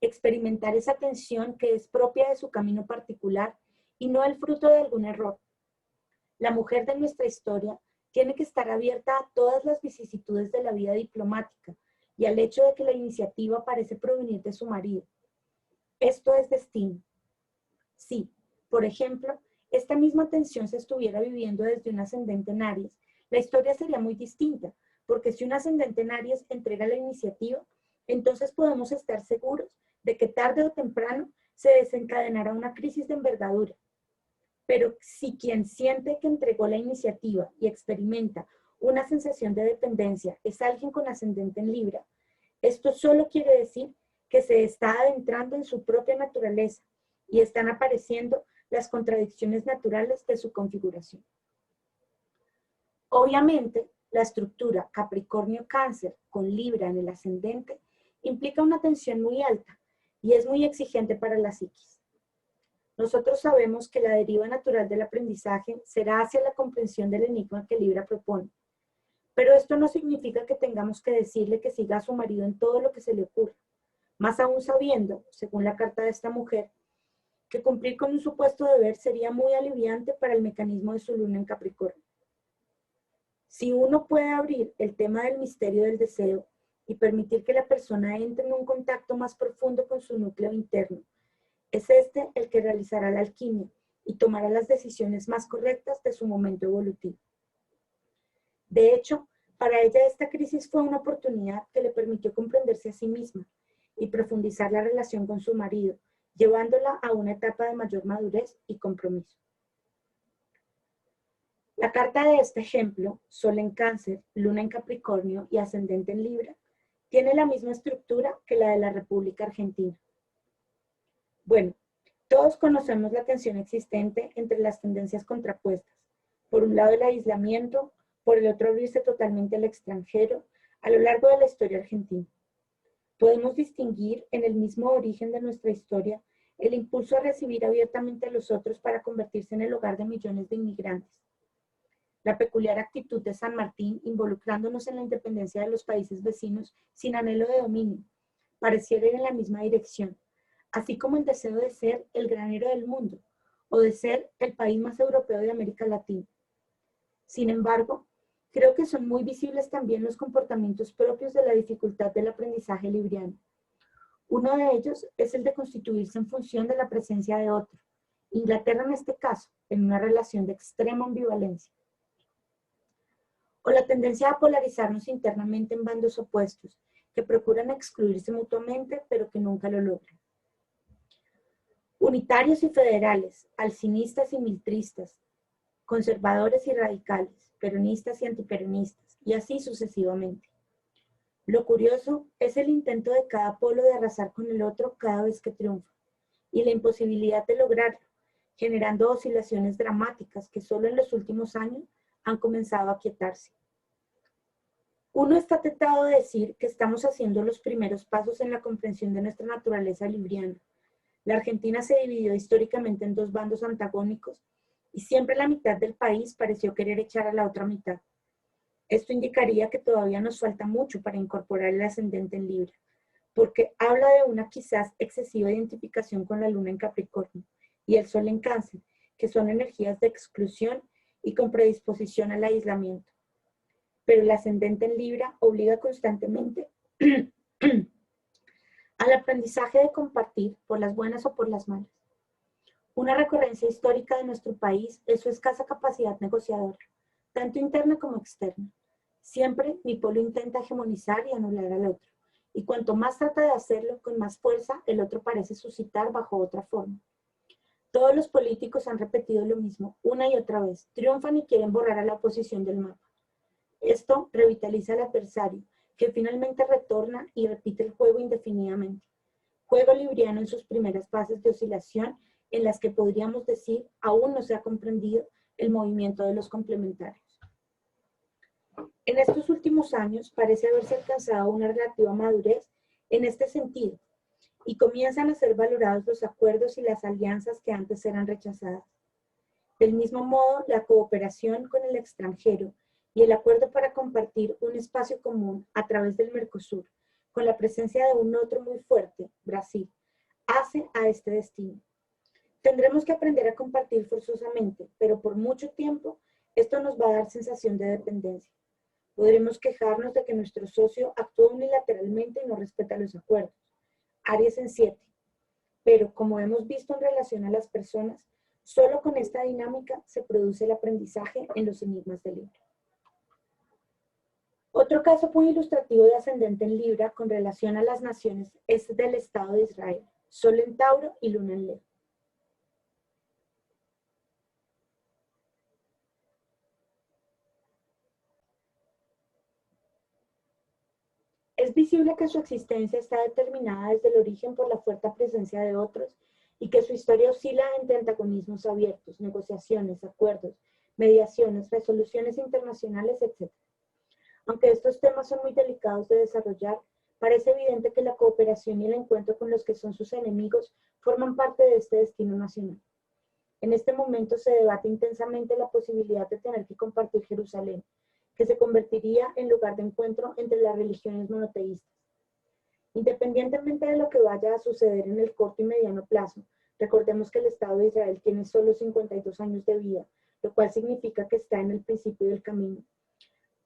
experimentar esa tensión que es propia de su camino particular y no el fruto de algún error. La mujer de nuestra historia tiene que estar abierta a todas las vicisitudes de la vida diplomática y al hecho de que la iniciativa parece provenir de su marido. Esto es destino. Si, por ejemplo, esta misma tensión se estuviera viviendo desde un ascendente en Aries, la historia sería muy distinta, porque si un ascendente en Aries entrega la iniciativa, entonces podemos estar seguros de que tarde o temprano se desencadenará una crisis de envergadura. Pero si quien siente que entregó la iniciativa y experimenta una sensación de dependencia es alguien con ascendente en Libra, esto solo quiere decir que se está adentrando en su propia naturaleza y están apareciendo las contradicciones naturales de su configuración. Obviamente, la estructura Capricornio-Cáncer con Libra en el ascendente implica una tensión muy alta y es muy exigente para la psiquis. Nosotros sabemos que la deriva natural del aprendizaje será hacia la comprensión del enigma que Libra propone. Pero esto no significa que tengamos que decirle que siga a su marido en todo lo que se le ocurra. Más aún sabiendo, según la carta de esta mujer, que cumplir con un supuesto deber sería muy aliviante para el mecanismo de su luna en Capricornio. Si uno puede abrir el tema del misterio del deseo y permitir que la persona entre en un contacto más profundo con su núcleo interno, es este el que realizará la alquimia y tomará las decisiones más correctas de su momento evolutivo. De hecho, para ella esta crisis fue una oportunidad que le permitió comprenderse a sí misma y profundizar la relación con su marido, llevándola a una etapa de mayor madurez y compromiso. La carta de este ejemplo, Sol en Cáncer, Luna en Capricornio y Ascendente en Libra, tiene la misma estructura que la de la República Argentina. Bueno, todos conocemos la tensión existente entre las tendencias contrapuestas. Por un lado el aislamiento, por el otro abrirse totalmente al extranjero, a lo largo de la historia argentina. Podemos distinguir en el mismo origen de nuestra historia el impulso a recibir abiertamente a los otros para convertirse en el hogar de millones de inmigrantes. La peculiar actitud de San Martín involucrándonos en la independencia de los países vecinos sin anhelo de dominio, pareciera ir en la misma dirección, así como el deseo de ser el granero del mundo o de ser el país más europeo de América Latina. Sin embargo, creo que son muy visibles también los comportamientos propios de la dificultad del aprendizaje libriano. Uno de ellos es el de constituirse en función de la presencia de otro, Inglaterra en este caso, en una relación de extrema ambivalencia. O la tendencia a polarizarnos internamente en bandos opuestos, que procuran excluirse mutuamente, pero que nunca lo logran. Unitarios y federales, alcinistas y miltristas, conservadores y radicales, peronistas y antiperonistas, y así sucesivamente. Lo curioso es el intento de cada polo de arrasar con el otro cada vez que triunfa, y la imposibilidad de lograrlo, generando oscilaciones dramáticas que solo en los últimos años han comenzado a quietarse. Uno está tentado de decir que estamos haciendo los primeros pasos en la comprensión de nuestra naturaleza libriana. La Argentina se dividió históricamente en dos bandos antagónicos y siempre la mitad del país pareció querer echar a la otra mitad. Esto indicaría que todavía nos falta mucho para incorporar el ascendente en Libra, porque habla de una quizás excesiva identificación con la luna en Capricornio y el sol en Cáncer, que son energías de exclusión y con predisposición al aislamiento. Pero el ascendente en Libra obliga constantemente al aprendizaje de compartir por las buenas o por las malas. Una recurrencia histórica de nuestro país es su escasa capacidad negociadora, tanto interna como externa. Siempre mi pueblo intenta hegemonizar y anular al otro, y cuanto más trata de hacerlo con más fuerza, el otro parece suscitar bajo otra forma. Todos los políticos han repetido lo mismo una y otra vez, triunfan y quieren borrar a la oposición del mapa. Esto revitaliza al adversario, que finalmente retorna y repite el juego indefinidamente. Juego libriano en sus primeras fases de oscilación, en las que podríamos decir aún no se ha comprendido el movimiento de los complementarios. En estos últimos años parece haberse alcanzado una relativa madurez en este sentido, y comienzan a ser valorados los acuerdos y las alianzas que antes eran rechazadas. Del mismo modo, la cooperación con el extranjero y el acuerdo para compartir un espacio común a través del Mercosur, con la presencia de un otro muy fuerte, Brasil, hace a este destino. Tendremos que aprender a compartir forzosamente, pero por mucho tiempo esto nos va a dar sensación de dependencia. Podremos quejarnos de que nuestro socio actúa unilateralmente y no respeta los acuerdos. Aries en 7. Pero como hemos visto en relación a las personas, solo con esta dinámica se produce el aprendizaje en los enigmas del libro. Otro caso muy ilustrativo de ascendente en Libra con relación a las naciones es del Estado de Israel, Sol en Tauro y Luna en Leo. Es visible que su existencia está determinada desde el origen por la fuerte presencia de otros y que su historia oscila entre antagonismos abiertos, negociaciones, acuerdos, mediaciones, resoluciones internacionales, etc. Aunque estos temas son muy delicados de desarrollar, parece evidente que la cooperación y el encuentro con los que son sus enemigos forman parte de este destino nacional. En este momento se debate intensamente la posibilidad de tener que compartir Jerusalén, que se convertiría en lugar de encuentro entre las religiones monoteístas. Independientemente de lo que vaya a suceder en el corto y mediano plazo, recordemos que el Estado de Israel tiene solo 52 años de vida, lo cual significa que está en el principio del camino.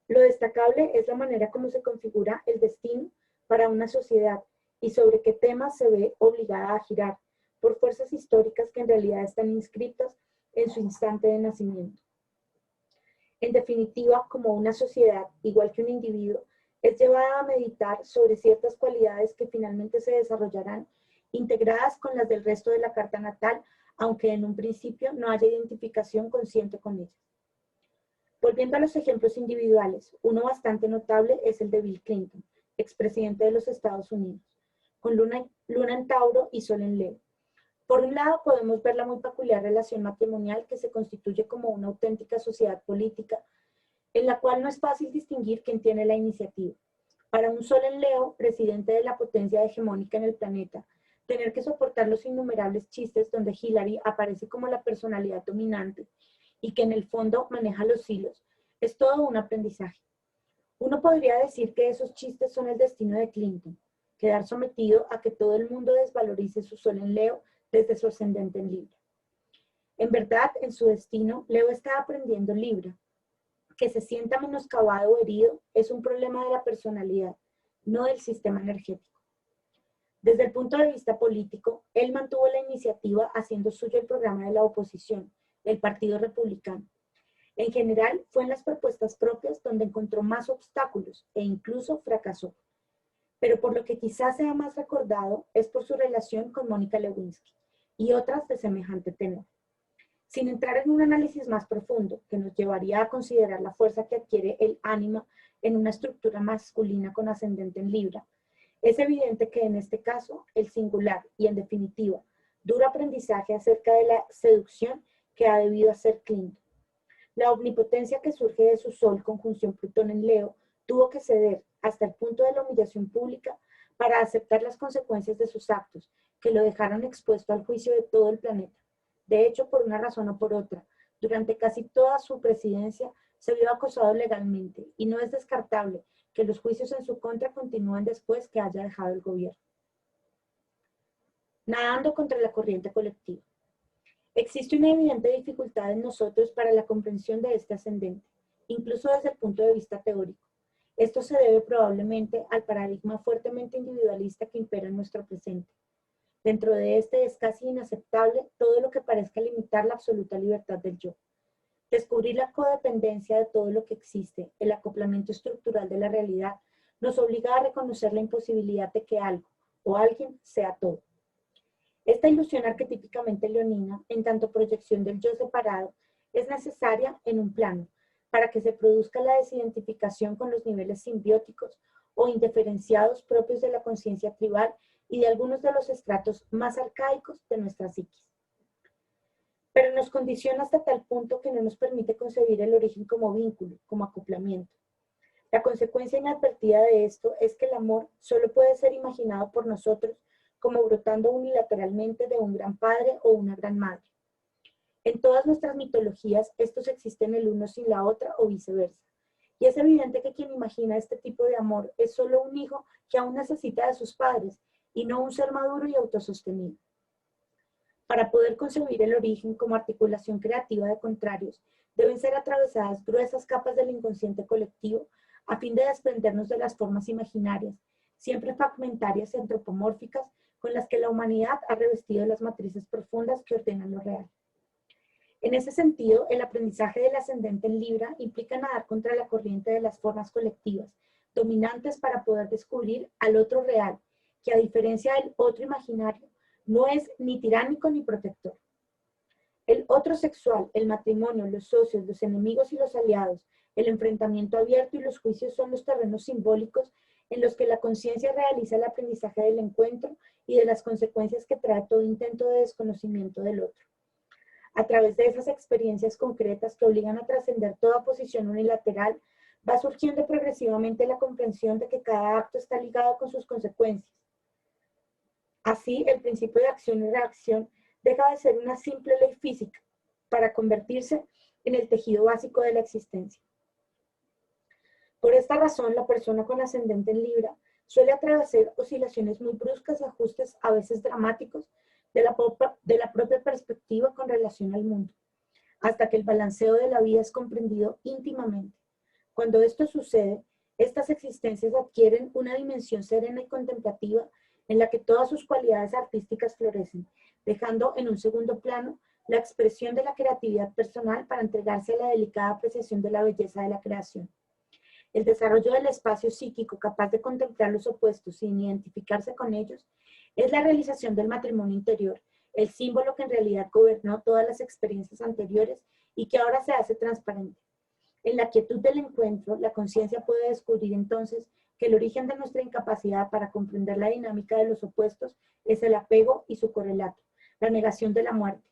Lo destacable es la manera como se configura el destino para una sociedad y sobre qué temas se ve obligada a girar, por fuerzas históricas que en realidad están inscritas en su instante de nacimiento. En definitiva, como una sociedad, igual que un individuo, es llevada a meditar sobre ciertas cualidades que finalmente se desarrollarán integradas con las del resto de la carta natal, aunque en un principio no haya identificación consciente con ellas. Volviendo a los ejemplos individuales, uno bastante notable es el de Bill Clinton, expresidente de los Estados Unidos, con luna en Tauro y Sol en Leo. Por un lado, podemos ver la muy peculiar relación matrimonial que se constituye como una auténtica sociedad política, en la cual no es fácil distinguir quién tiene la iniciativa. Para un Sol en Leo, presidente de la potencia hegemónica en el planeta, tener que soportar los innumerables chistes donde Hillary aparece como la personalidad dominante y que en el fondo maneja los hilos, es todo un aprendizaje. Uno podría decir que esos chistes son el destino de Clinton, quedar sometido a que todo el mundo desvalorice su Sol en Leo desde su ascendente en Libra. En verdad, en su destino, Leo está aprendiendo Libra. Que se sienta menoscabado o herido es un problema de la personalidad, no del sistema energético. Desde el punto de vista político, él mantuvo la iniciativa haciendo suyo el programa de la oposición, del Partido Republicano. En general, fue en las propuestas propias donde encontró más obstáculos e incluso fracasó. Pero por lo que quizás sea más recordado es por su relación con Mónica Lewinsky y otras de semejante tenor. Sin entrar en un análisis más profundo, que nos llevaría a considerar la fuerza que adquiere el ánima en una estructura masculina con ascendente en Libra, es evidente que en este caso, el singular y en definitiva, duro aprendizaje acerca de la seducción que ha debido hacer Clinton. La omnipotencia que surge de su Sol, conjunción Plutón en Leo, tuvo que ceder hasta el punto de la humillación pública para aceptar las consecuencias de sus actos, que lo dejaron expuesto al juicio de todo el planeta. De hecho, por una razón o por otra, durante casi toda su presidencia se vio acosado legalmente y no es descartable que los juicios en su contra continúen después que haya dejado el gobierno. Nadando contra la corriente colectiva. Existe una evidente dificultad en nosotros para la comprensión de este ascendente, incluso desde el punto de vista teórico. Esto se debe probablemente al paradigma fuertemente individualista que impera en nuestro presente. Dentro de este es casi inaceptable todo lo que parezca limitar la absoluta libertad del yo. Descubrir la codependencia de todo lo que existe, el acoplamiento estructural de la realidad, nos obliga a reconocer la imposibilidad de que algo o alguien sea todo. Esta ilusión arquetípicamente leonina, en tanto proyección del yo separado, es necesaria en un plano para que se produzca la desidentificación con los niveles simbióticos o indiferenciados propios de la conciencia tribal y de algunos de los estratos más arcaicos de nuestra psiquis. Pero nos condiciona hasta tal punto que no nos permite concebir el origen como vínculo, como acoplamiento. La consecuencia inadvertida de esto es que el amor solo puede ser imaginado por nosotros como brotando unilateralmente de un gran padre o una gran madre. En todas nuestras mitologías, estos existen el uno sin la otra o viceversa. Y es evidente que quien imagina este tipo de amor es solo un hijo que aún necesita de sus padres y no un ser maduro y autosostenido. Para poder concebir el origen como articulación creativa de contrarios, deben ser atravesadas gruesas capas del inconsciente colectivo a fin de desprendernos de las formas imaginarias, siempre fragmentarias y antropomórficas, con las que la humanidad ha revestido las matrices profundas que ordenan lo real. En ese sentido, el aprendizaje del ascendente en Libra implica nadar contra la corriente de las formas colectivas, dominantes para poder descubrir al otro real, que a diferencia del otro imaginario, no es ni tiránico ni protector. El otro sexual, el matrimonio, los socios, los enemigos y los aliados, el enfrentamiento abierto y los juicios son los terrenos simbólicos en los que la conciencia realiza el aprendizaje del encuentro y de las consecuencias que trae todo intento de desconocimiento del otro. A través de esas experiencias concretas que obligan a trascender toda posición unilateral, va surgiendo progresivamente la comprensión de que cada acto está ligado con sus consecuencias. Así, el principio de acción y reacción deja de ser una simple ley física para convertirse en el tejido básico de la existencia. Por esta razón, la persona con ascendente en Libra suele atravesar oscilaciones muy bruscas y ajustes a veces dramáticos de la propia perspectiva con relación al mundo, hasta que el balanceo de la vida es comprendido íntimamente. Cuando esto sucede, estas existencias adquieren una dimensión serena y contemplativa en la que todas sus cualidades artísticas florecen, dejando en un segundo plano la expresión de la creatividad personal para entregarse a la delicada apreciación de la belleza de la creación. El desarrollo del espacio psíquico capaz de contemplar los opuestos sin identificarse con ellos es la realización del matrimonio interior, el símbolo que en realidad gobernó todas las experiencias anteriores y que ahora se hace transparente. En la quietud del encuentro, la conciencia puede descubrir entonces que el origen de nuestra incapacidad para comprender la dinámica de los opuestos es el apego y su correlato, la negación de la muerte.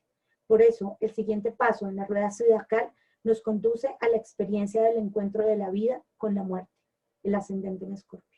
Por eso, el siguiente paso en la rueda zodiacal nos conduce a la experiencia del encuentro de la vida con la muerte, el ascendente en Escorpio.